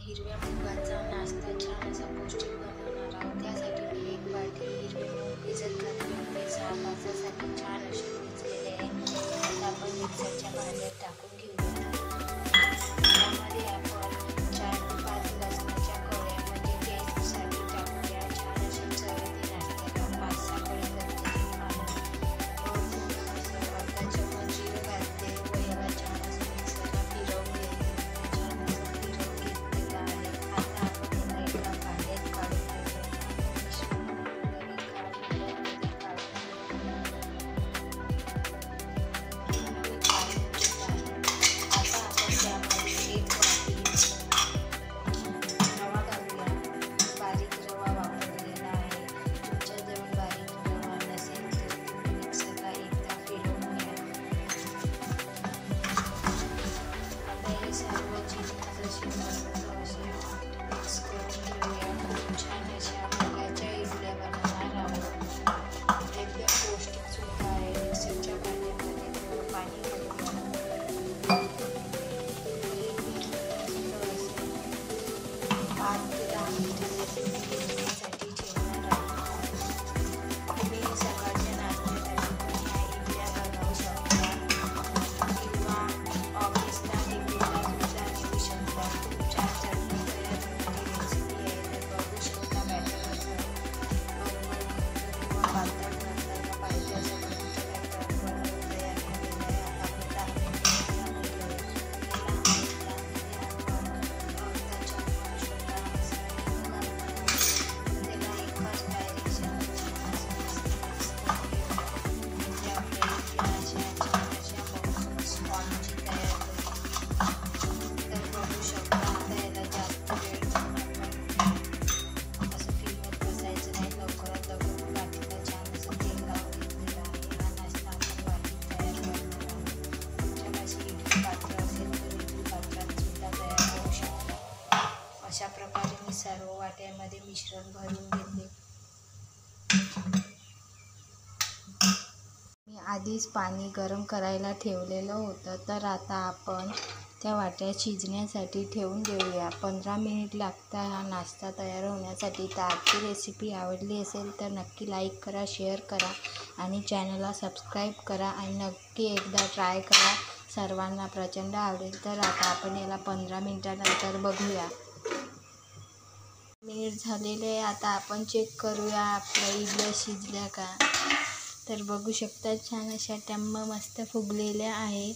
हिरव्या मुगाचा नाश्ता छान असा पौष्टिक बनवणार आहोत। त्यासाठी मी 1 वाटी हिरवे मूग भिजत घातले होते। 6 तासासाठी छान असे भिजलेले आहे। आता आपण मिक्सरच्या भांड्यात टाकून घेऊया। त्यामध्ये आपण 4 ते 5 लसणाच्या कळ्या म्हणजे टेस्टसाठी टाकूया। छान अशी चव येते नाश्त्याला। 5-6 कढीपत्त्याची पानं, अर्धा चमच जिरं घातले व याला छान असं मिक्सरला फिरवून घेतले। छान असं फिरवून घेतलेलं आहे। आता आपण याला एका भांड्यात काढून घेऊया। मिश्रण वगैरे काढून घेत आहे। आता आपण त्यामध्ये 1 वाटी रवा घालूया। बारीक रवा वापरलेला आहे। तुमच्याजवळ बारीक रवा नसेल तर तुम्ही मिक्सरला एकदा फिरवून घ्या। आता हे सर्व जिन्नस असे मस्त असे मिक्स करून घेऊया। छान अशा मुगाच्या इडल्या बनवणार आहोत। एकदम पौष्टिक सुद्धा आहे। मिक्सरच्या भांड्यामध्ये थोडं पाणी घालूया। मस्त असं 5 ते 10 मिनिटांसाठी भिजण्यासाठी ठेवणार आहोत। तुम्ही सकाळच्या नाश्त्यासाठी पण ह्या इडल्या बनवू शकता किंवा ऑफिसला टिफिनला सुद्धा नेऊ शकता। खूप छान चटणी तयार होणारी रेसिपी आहे। तर बघू शकता बॅटर असं किंवा पातळ बनवायला पाहिजे असं बॅटर बनवून तयार केलेलं आहे। आता आपण 10 मिनिटं यामध्ये याला अर्धा चमच छोटा असा हिंग घालून त्याला एकाच डायरेक्शनमध्ये असं मस्त मिक्स करून घेऊया। म्हणजे आपल्या इडल्या अशा छान अशा मऊ स्पॉन्जी तयार होईल। तर बघू शकता आता याला जास्त वेळ आपण असं फिरवत बसायचं नाही। लवकरात लवकर वाटीला छान असं तेल लावून घेतलेलं आहे। हा नाश्ता आपण वाटीत तयार करणार आहोत। तुमच्यापाशी इडली पात्र असेल तर इडली पात्रात सुद्धा तयार करू शकता। अशा प्रकारे मी सर्व वाट्यांमध्ये मिश्रण भरून घेतले। मी आधीच पाणी गरम करायला ठेवलेलं होतं। तर आता आपण त्या वाट्या शिजण्यासाठी ठेवून देऊया। 15 मिनिट लागतात हा नाश्ता तयार होण्यासाठी। तर आजची रेसिपी आवडली असेल तर नक्की लाईक करा, शेअर करा आणि चॅनलला सबस्क्राईब करा आणि नक्की एकदा ट्राय करा। सर्वांना प्रचंड आवडेल। तर आता आपण याला 15 मिनिटानंतर बघूया। मिनिट झालेले आहे। आता आपण चेक करूया आपल्या इडल्या शिजल्या का। तर बघू शकता छान अशा टम्म मस्त फुगलेल्या आहेत।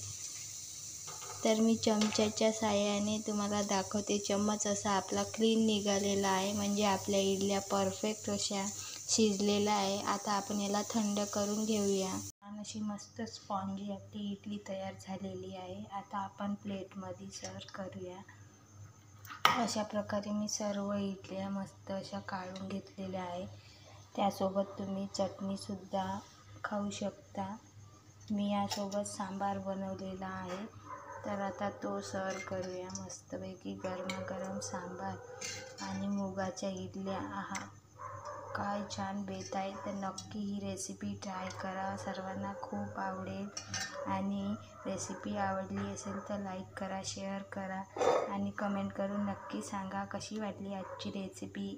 तर मी चमच्याच्या साहाय्याने तुम्हाला दाखवते। चम्मच असा आपला क्लीन निघालेला आहे म्हणजे आपल्या इडल्या परफेक्ट अशा शिजलेल्या आहे। आता आपण याला थंड करून घेऊया। छान अशी मस्त स्पॉन्जी आपली इडली तयार झालेली आहे। आता आपण प्लेटमध्ये सर्व करूया। अशा प्रकारे मी सर्व इडल्या मस्त अशा काढून घेतलेल्या आहे। त्यासोबत तुम्ही चटणीसुद्धा खाऊ शकता। मी यासोबत सांबार बनवलेला आहे। तर आता तो सर्व करूया। मस्तपैकी गरमागरम सांबार आणि मुगाच्या इडल्या। आहा, काय छान बेत आहे। तर नक्की ही रेसिपी ट्राय करा। सर्वांना खूप आवडेल आणि रेसिपी आवडली असेल तर लाईक करा, शेअर करा आणि कमेंट करून नक्की सांगा कशी वाटली आजची रेसिपी।